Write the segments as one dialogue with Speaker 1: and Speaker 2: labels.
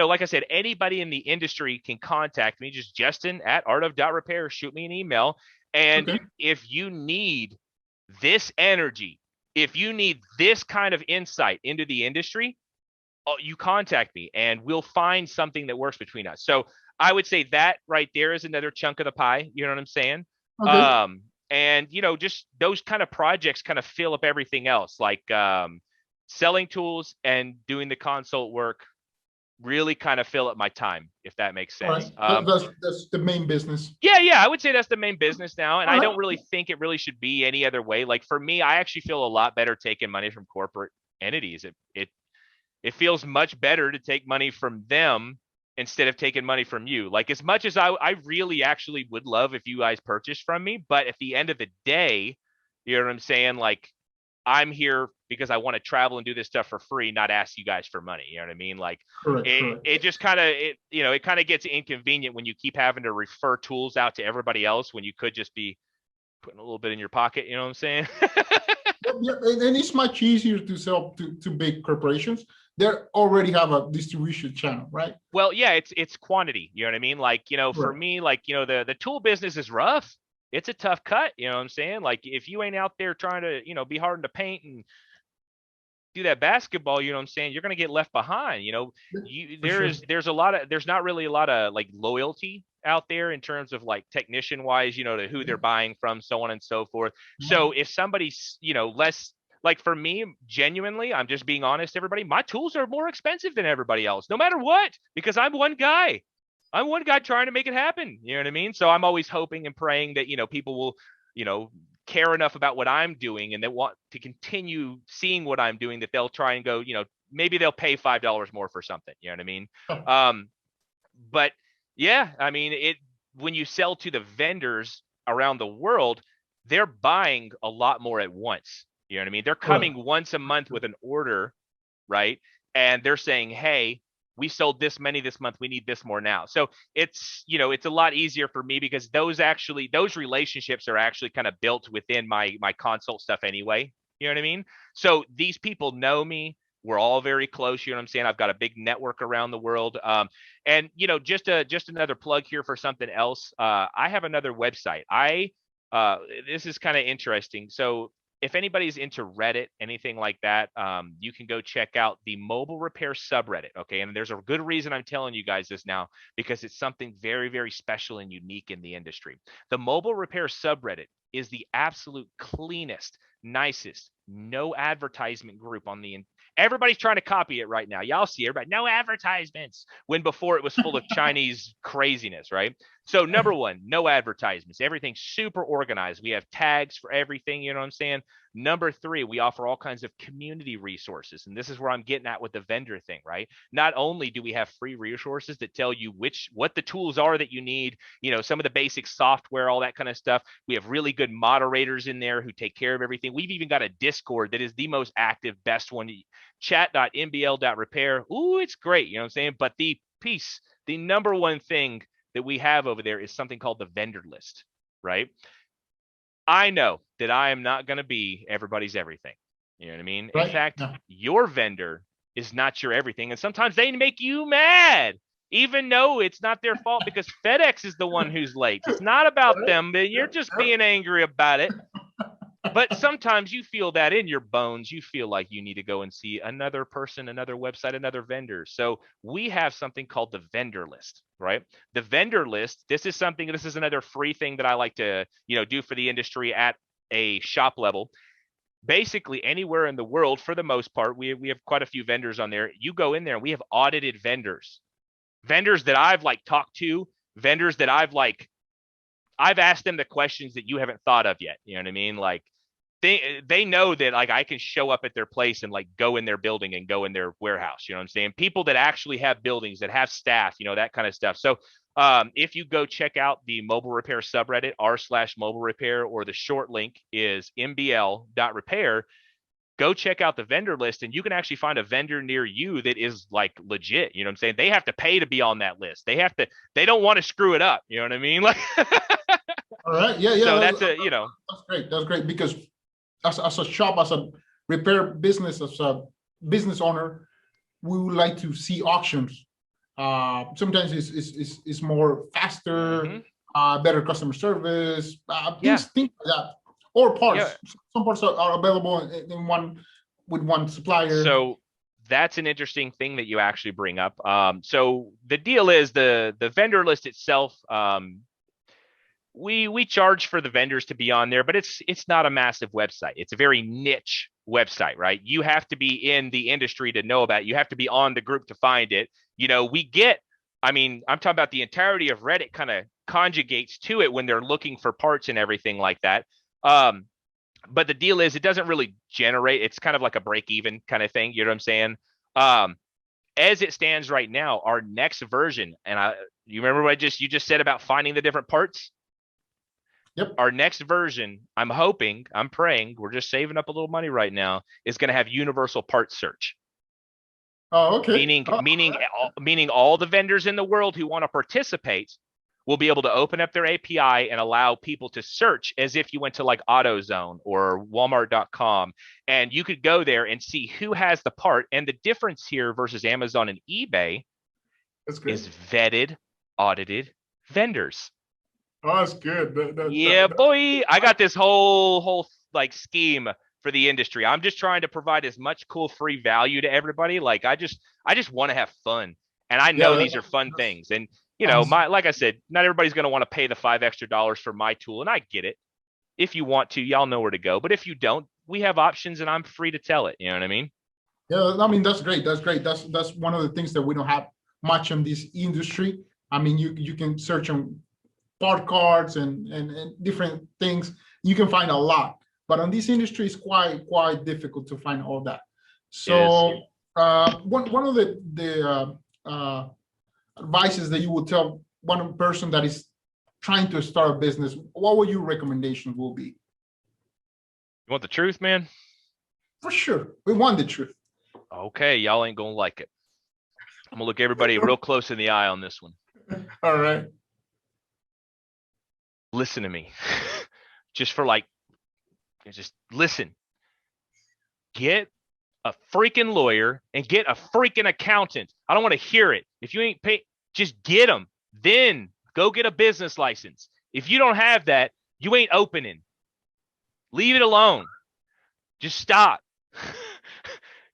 Speaker 1: like I said, anybody in the industry can contact me, just Justin@artof.repair, shoot me an email. And
Speaker 2: Okay.
Speaker 1: if you need this energy, if you need this kind of insight into the industry, you contact me and we'll find something that works between us. So I would say that right there is another chunk of the pie. You know what I'm saying?
Speaker 2: Okay.
Speaker 1: Um, and just those kind of projects kind of fill up everything else, like selling tools and doing the consult work really kind of fill up my time, if that makes
Speaker 2: All right.
Speaker 1: sense.
Speaker 2: That's the main business.
Speaker 1: Yeah, I would say that's the main business now, and
Speaker 2: All
Speaker 1: I
Speaker 2: right.
Speaker 1: don't really think it really should be any other way. Like for me, I actually feel a lot better taking money from corporate entities. It feels much better to take money from them instead of taking money from you. Like as much as I really actually would love if you guys purchased from me, but at the end of the day, you know what I'm saying? Like I'm here because I want to travel and do this stuff for free, not ask you guys for money. You know what I mean? Like
Speaker 2: Correct. Correct.
Speaker 1: it just kind of it kind of gets inconvenient when you keep having to refer tools out to everybody else when you could just be putting a little bit in your pocket. You know what I'm saying?
Speaker 2: Yeah, and it's much easier to sell to big corporations. They already have a distribution channel, right?
Speaker 1: Well, yeah, it's quantity. You know what I mean? Like for
Speaker 2: Right.
Speaker 1: me, like the tool business is rough. It's a tough cut. You know what I'm saying? Like if you ain't out there trying to be hard to paint and do that basketball, you know what I'm saying, you're going to get left behind. You
Speaker 2: For sure.
Speaker 1: there's not really a lot of like loyalty out there in terms of like technician wise, to who they're buying from, so on and so forth. So if somebody's, less, like for me, genuinely, I'm just being honest, everybody, my tools are more expensive than everybody else, no matter what, because I'm one guy. I'm one guy trying to make it happen. You know what I mean? So I'm always hoping and praying that, people will, you know, care enough about what I'm doing and they want to continue seeing what I'm doing that they'll try and go, maybe they'll pay $5 more for something. You know what I mean?
Speaker 2: Oh,
Speaker 1: Um, but yeah, I mean, when you sell to the vendors around the world, they're buying a lot more at once. You know what I mean? They're
Speaker 2: correct.
Speaker 1: coming once a month with an order, right? And they're saying, hey, we sold this many this month, we need this more now. So it's a lot easier for me because those relationships are actually kind of built within my consult stuff anyway. You know what I mean? So these people know me. We're all very close. You know what I'm saying? I've got a big network around the world. And just another plug here for something else. I have another website. This is kind of interesting. So if anybody's into Reddit, anything like that, you can go check out the mobile repair subreddit. Okay. And there's a good reason I'm telling you guys this now, because it's something very, very special and unique in the industry. The mobile repair subreddit is the absolute cleanest, nicest, no advertisement group on the. Everybody's trying to copy it right now. Y'all see everybody, no advertisements, when before it was full of Chinese craziness, right? So number one, no advertisements. Everything's super organized. We have tags for everything. You know what I'm saying? Number three, we offer all kinds of community resources. And this is where I'm getting at with the vendor thing, right? Not only do we have free resources that tell you what the tools are that you need, some of the basic software, all that kind of stuff. We have really good moderators in there who take care of everything. We've even got a Discord that is the most active, best one. Chat.mbl.repair. Ooh, it's great. You know what I'm saying? But the number one thing that we have over there is something called the vendor list, right? I know that I am not going to be everybody's everything. You know what I mean? In
Speaker 2: Right.
Speaker 1: fact,
Speaker 2: Yeah.
Speaker 1: your vendor is not your everything. And sometimes they make you mad, even though it's not their fault because FedEx is the one who's late. It's not about
Speaker 2: Right.
Speaker 1: them, but you're just being angry about it. But sometimes you feel that in your bones. You feel like you need to go and see another person, another website, another vendor. So we have something called the vendor list, right? The vendor list, this is another free thing that I like to, do for the industry at a shop level. Basically, anywhere in the world, for the most part, we have quite a few vendors on there. You go in there and we have audited vendors that I've like talked to, vendors that I've asked them the questions that you haven't thought of yet. You know what I mean? Like they know that like I can show up at their place and like go in their building and go in their warehouse. You know what I'm saying? People that actually have buildings, that have staff, that kind of stuff. So if you go check out the mobile repair subreddit, r/mobile repair, or the short link is mbl.repair, go check out the vendor list and you can actually find a vendor near you that is like legit. You know what I'm saying? They have to pay to be on that list. They don't want to screw it up. You know what I mean? Like,
Speaker 2: All right. Yeah. Yeah.
Speaker 1: so that's
Speaker 2: That's great. That's great because as a shop, as a repair business, as a business owner, we would like to see auctions Sometimes it's more faster, better customer service,
Speaker 1: Yeah.
Speaker 2: things like that, or
Speaker 1: Yeah.
Speaker 2: parts. Some parts are available in one with one supplier.
Speaker 1: So that's an interesting thing that you actually bring up. So the deal is the vendor list itself. We charge for the vendors to be on there, but it's not a massive website. It's a very niche website, right? You have to be in the industry to know about it. You have to be on the group to find it. We get, I mean, I'm talking about the entirety of Reddit kind of conjugates to it when they're looking for parts and everything like that. But the deal is it doesn't really generate, it's kind of like a break even kind of thing. You know what I'm saying? As it stands right now, our next version, and you remember what you just said about finding the different parts?
Speaker 2: Yep.
Speaker 1: Our next version, I'm hoping, I'm praying, we're just saving up a little money right now, is going to have universal parts search.
Speaker 2: Oh, okay.
Speaker 1: Meaning all the vendors in the world who want to participate will be able to open up their API and allow people to search as if you went to like AutoZone or Walmart.com, and you could go there and see who has the part. And the difference here versus Amazon and eBay is vetted, audited vendors.
Speaker 2: Oh, that's good.
Speaker 1: Yeah, boy. I got this whole like scheme for the industry. I'm just trying to provide as much cool free value to everybody. Like I just want to have fun. And I know these are fun things. And like I said, not everybody's going to want to pay the $5 extra for my tool, and I get it. If you want to, y'all know where to go. But if you don't, we have options, and I'm free to tell it. You know what I mean?
Speaker 2: Yeah, I mean that's great. That's great. That's one of the things that we don't have much in this industry. I mean, you can search on part cards and different things. You can find a lot, but on this industry, it's quite difficult to find all that. So one of the advices that you would tell one person that is trying to start a business, what would your recommendations will be?
Speaker 1: You want the truth, man?
Speaker 2: For sure, we want the truth.
Speaker 1: Okay, y'all ain't gonna like it. I'm gonna look everybody real close in the eye on this one.
Speaker 2: All right.
Speaker 1: Listen to me. Just listen. Get a freaking lawyer and get a freaking accountant. I don't want to hear it. If you ain't pay, just get them. Then go get a business license. If you don't have that, you ain't opening. Leave it alone. Just stop.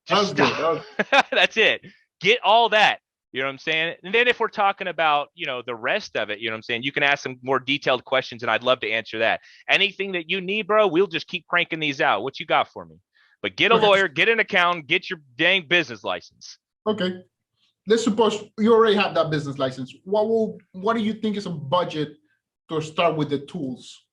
Speaker 1: Just stop. That's it. Get all that. You know what I'm saying? And then if we're talking about, the rest of it, you know what I'm saying? You can ask some more detailed questions, and I'd love to answer that. Anything that you need, bro, we'll just keep cranking these out. What you got for me? But get a lawyer, get an accountant, get your dang business license.
Speaker 2: Okay. Let's suppose you already have that business license. What do you think is a budget to start with the tools?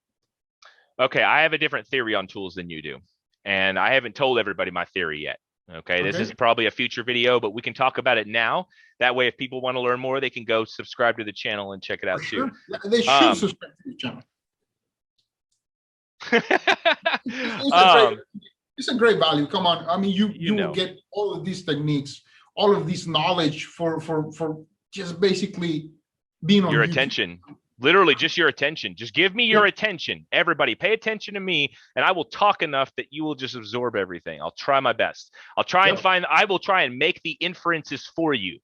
Speaker 1: Okay, I have a different theory on tools than you do. And I haven't told everybody my theory yet. Okay, this is probably a future video, but we can talk about it now. That way, if people want to learn more, they can go subscribe to the channel and check it out too.
Speaker 2: They should subscribe to the channel. It's a great value. Come on. I mean, you will get all of these techniques, all of this knowledge for just basically being on
Speaker 1: your
Speaker 2: YouTube.
Speaker 1: Attention. Literally just your attention. Just give me your attention. Everybody pay attention to me, and I will talk enough that you will just absorb everything. I'll try my best. I will try and make the inferences for you.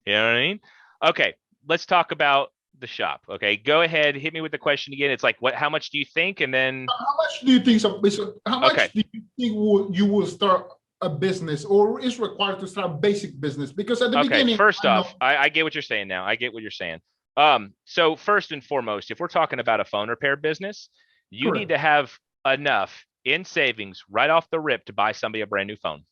Speaker 1: You know what I mean? Okay, let's talk about the shop. Okay, go ahead. Hit me with the question again. It's like, how much do you think? And then
Speaker 2: how much do you think do you think you will start a business, or is required to start a basic business? Because at the beginning,
Speaker 1: first off, I get what you're saying now. I get what you're saying. So first and foremost, if we're talking about a phone repair business, you need to have enough in savings right off the rip to buy somebody a brand new phone.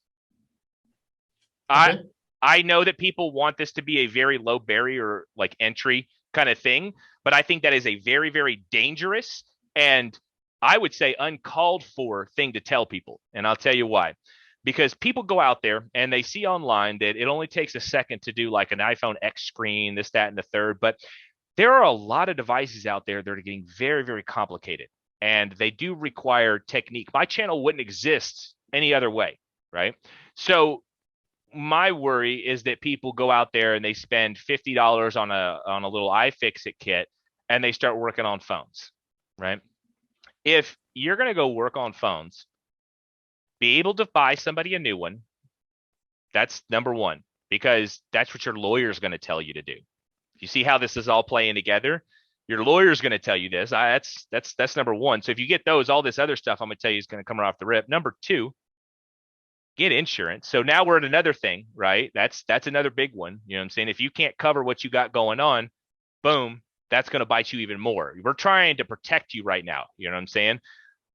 Speaker 1: I know that people want this to be a very low barrier, like entry kind of thing, but I think that is a very, very dangerous and I would say uncalled for thing to tell people. And I'll tell you why. Because people go out there and they see online that it only takes a second to do like an iPhone X screen, this, that, and the third. But there are a lot of devices out there that are getting very, very complicated, and they do require technique. My channel wouldn't exist any other way, right? So my worry is that people go out there and they spend $50 on a little iFixit kit and they start working on phones, right? If you're going to go work on phones, be able to buy somebody a new one. That's number one. because that's what your lawyer is going to tell you to do. You see how this is all playing together? Your lawyer's going to tell you this. That's number one. So if you get those, all this other stuff I'm going to tell you is going to come right off the rip. Number two, get insurance. So now we're at another thing, right? That's another big one. You know what I'm saying? If you can't cover what you got going on, boom, that's going to bite you even more. We're trying to protect you right now. You know what I'm saying?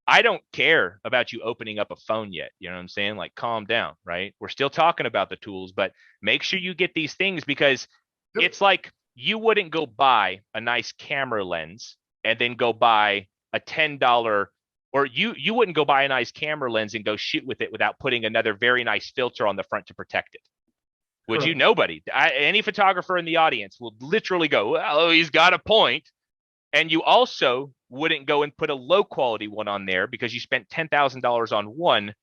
Speaker 1: I don't care about you opening up a phone yet. You know what I'm saying? Like, calm down, right? We're still talking about the tools, but make sure you get these things, because
Speaker 2: Yep.
Speaker 1: it's like you wouldn't go buy a nice camera lens and then go buy a $10, or you wouldn't go buy a nice camera lens and go shoot with it without putting another very nice filter on the front to protect it. Would you?
Speaker 2: Correct.
Speaker 1: Nobody. Any photographer in the audience will literally go, well, he's got a point. And you also wouldn't go and put a low quality one on there because you spent $10,000 on one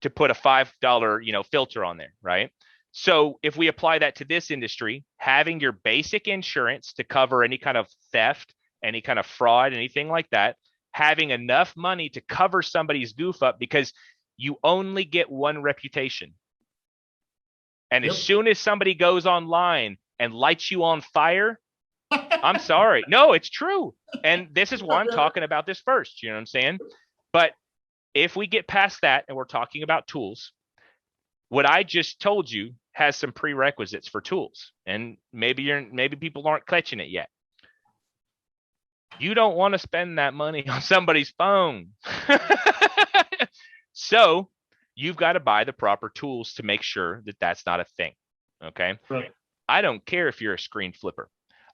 Speaker 1: to put a $5, filter on there, right? So if we apply that to this industry, having your basic insurance to cover any kind of theft, any kind of fraud, anything like that, having enough money to cover somebody's goof up, because you only get one reputation. And as
Speaker 2: Yep.
Speaker 1: soon as somebody goes online and lights you on fire, I'm sorry. No, it's true. And this is why I'm talking about this first. You know what I'm saying? But if we get past that and we're talking about tools, what I just told you has some prerequisites for tools. And maybe people aren't catching it yet. You don't want to spend that money on somebody's phone. So you've got to buy the proper tools to make sure that that's not a thing. Okay.
Speaker 2: Right.
Speaker 1: I don't care if you're a screen flipper.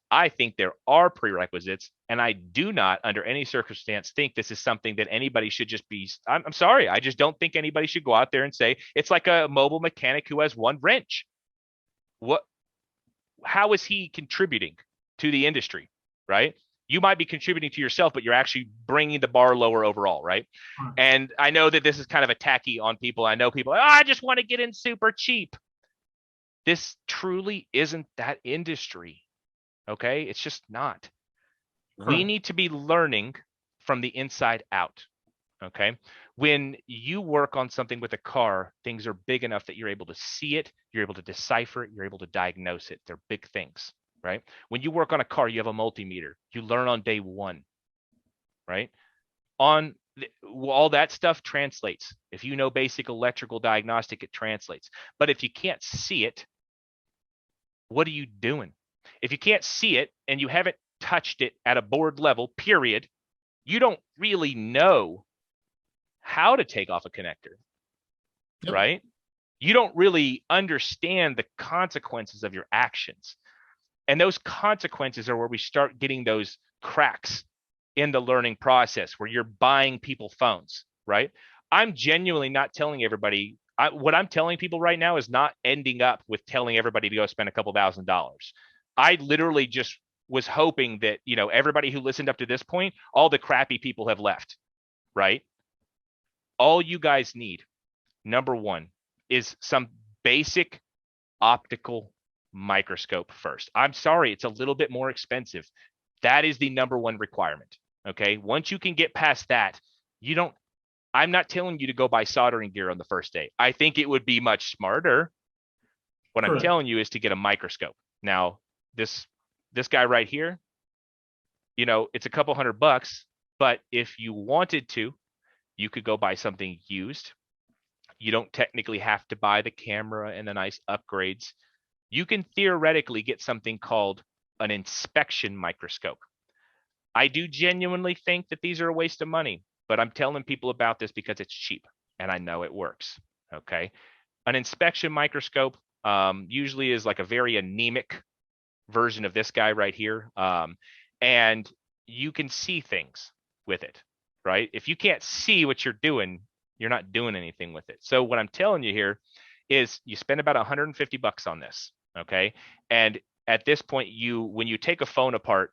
Speaker 1: I think there are prerequisites, and I do not, under any circumstance, think this is something that anybody should just be. I'm sorry. I just don't think anybody should go out there and say it's like a mobile mechanic who has one wrench. What? How is he contributing to the industry, right? You might be contributing to yourself, but you're actually bringing the bar lower overall, right?
Speaker 2: Right.
Speaker 1: And I know that this is kind of a tacky on people. I know people, I just want to get in super cheap. This truly isn't that industry. Okay. It's just not. We
Speaker 2: Correct.
Speaker 1: need to be learning from the inside out. Okay. When you work on something with a car, things are big enough that you're able to see it, you're able to decipher it, you're able to diagnose it. They're big things, right? When you work on a car, you have a multimeter. You learn on day one, right? All that stuff translates. If you know basic electrical diagnostic, it translates. But if you can't see it, what are you doing? If you can't see it and you haven't touched it at a board level, period, you don't really know how to take off a connector,
Speaker 2: Yep.
Speaker 1: right? You don't really understand the consequences of your actions. And those consequences are where we start getting those cracks in the learning process, where you're buying people phones, right? I'm genuinely not telling everybody. What I'm telling people right now is not ending up with telling everybody to go spend a couple $1,000s. I literally just was hoping that, everybody who listened up to this point, all the crappy people have left, right? All you guys need, number one, is some basic optical microscope first. I'm sorry, it's a little bit more expensive. That is the number one requirement. Okay. Once you can get past that, I'm not telling you to go buy soldering gear on the first day. I think it would be much smarter. What I'm
Speaker 2: Correct.
Speaker 1: telling you is to get a microscope. Now, this guy right here, it's a couple $100, but if you wanted to, you could go buy something used. You don't technically have to buy the camera and the nice upgrades. You can theoretically get something called an inspection microscope. I do genuinely think that these are a waste of money, but I'm telling people about this because it's cheap and I know it works. Okay. An inspection microscope usually is like a very anemic version of this guy right here. And you can see things with it, right? If you can't see what you're doing, you're not doing anything with it. So what I'm telling you here is you spend about $150 on this. Okay. And at this point, when you take a phone apart,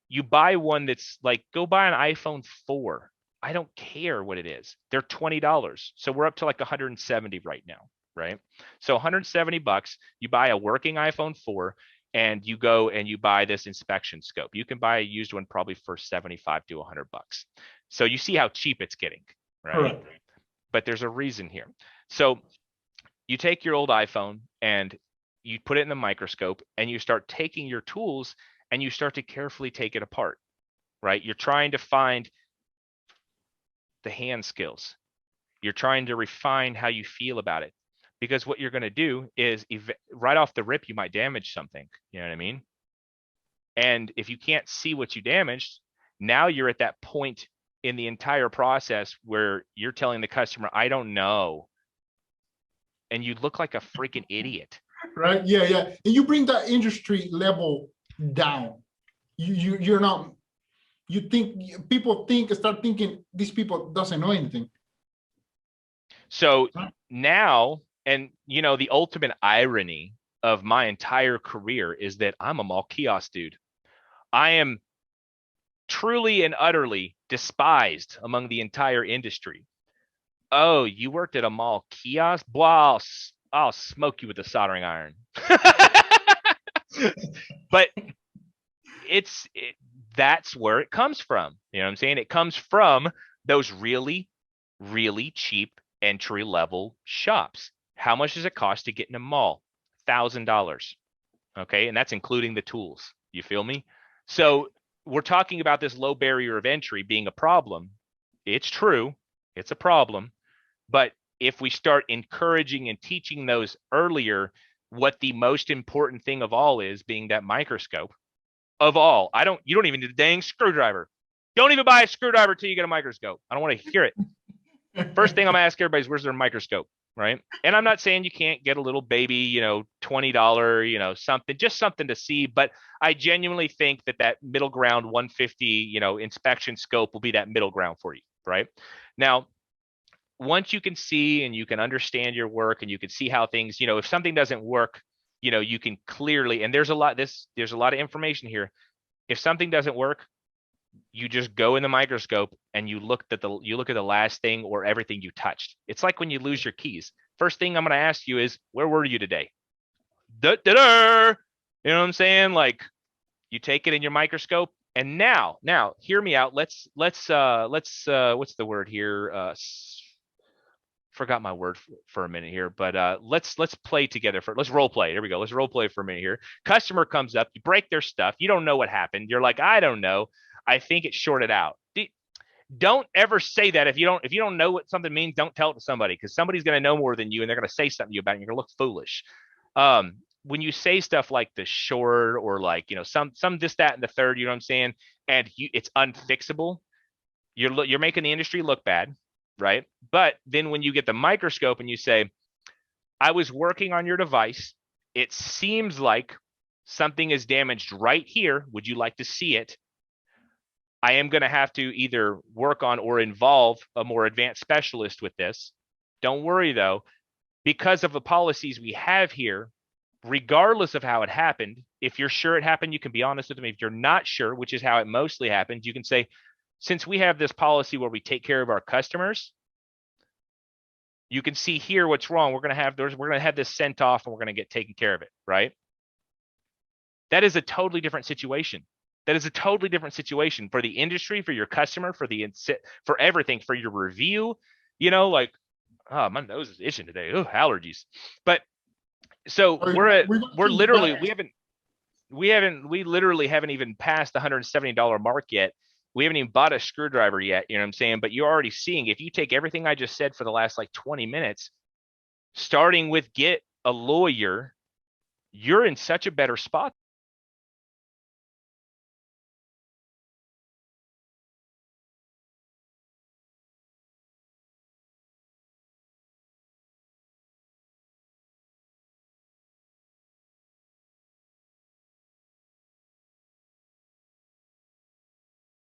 Speaker 1: you buy one that's like, go buy an iPhone 4. I don't care what it is. They're $20. So we're up to like 170 right now, right? So $170, you buy a working iPhone 4 and you go and you buy this inspection scope. You can buy a used one probably for 75 to $100. So you see how cheap it's getting, right?
Speaker 2: Correct.
Speaker 1: But there's a reason here. So you take your old iPhone and you put it in the microscope and you start taking your tools and you start to carefully take it apart, right? You're trying to find the hand skills. You're trying to refine how you feel about it. Because what you're going to do is right off the rip, you might damage something. You know what I mean? And if you can't see what you damaged, now you're at that point in the entire process where you're telling the customer, I don't know. And you look like a freaking idiot.
Speaker 2: Right? Yeah, yeah. And you bring that industry level down. You're not, you think, people start thinking these people doesn't know anything.
Speaker 1: So now, and the ultimate irony of my entire career is that I'm a mall kiosk dude. I am truly and utterly despised among the entire industry. Oh, you worked at a mall kiosk? Well, I'll smoke you with a soldering iron. But that's where it comes from. You know what I'm saying? It comes from those really, really cheap entry level shops. How much does it cost to get in a mall? $1,000. Okay. And that's including the tools. You feel me? So we're talking about this low barrier of entry being a problem. It's true. It's a problem. But if we start encouraging and teaching those earlier, what the most important thing of all is, being that microscope of all, you don't even need a dang screwdriver. Don't even buy a screwdriver till you get a microscope. I don't want to hear it. First thing I'm gonna ask everybody is, where's their microscope, right? And I'm not saying you can't get a little baby, $20, something, just something to see. But I genuinely think that middle ground 150, inspection scope will be that middle ground for you, right? Now, once you can see and you can understand your work and you can see how things, if something doesn't work, you can clearly, and there's a lot of information here. If something doesn't work, you just go in the microscope and you look at the last thing or everything you touched. It's like when you lose your keys. First thing I'm going to ask you is, where were you today? Da-da-da! You know what I'm saying? Like, you take it in your microscope, and now hear me out. Let's what's the word here? Forgot my word for a minute here, but let's play together let's role play. Here we go. Let's role play for a minute here. Customer comes up, you break their stuff, you don't know what happened. You're like, I don't know. I think it's shorted out. Don't ever say that. If you don't know what something means, don't tell it to somebody, because somebody's going to know more than you, and they're going to say something to you about it, and you're going to look foolish. When you say stuff like the short, or like, some this, that, and the third, you know what I'm saying, and it's unfixable, you're making the industry look bad, right? But then when you get the microscope and you say, I was working on your device, it seems like something is damaged right here. Would you like to see it? I am going to have to either work on or involve a more advanced specialist with this. Don't worry though, because of the policies we have here, regardless of how it happened, if you're sure it happened, you can be honest with them. If you're not sure, which is how it mostly happens, you can say, since we have this policy where we take care of our customers, you can see here what's wrong. We're going to have this sent off and we're going to get taken care of it, right? That is a totally different situation. That is a totally different situation for the industry, for your customer, for everything, for your review. Like, oh, my nose is itching today. Oh, allergies. But so we literally haven't even passed the $170 mark yet. We haven't even bought a screwdriver yet. You know what I'm saying? But you're already seeing, if you take everything I just said for the last like 20 minutes, starting with get a lawyer, you're in such a better spot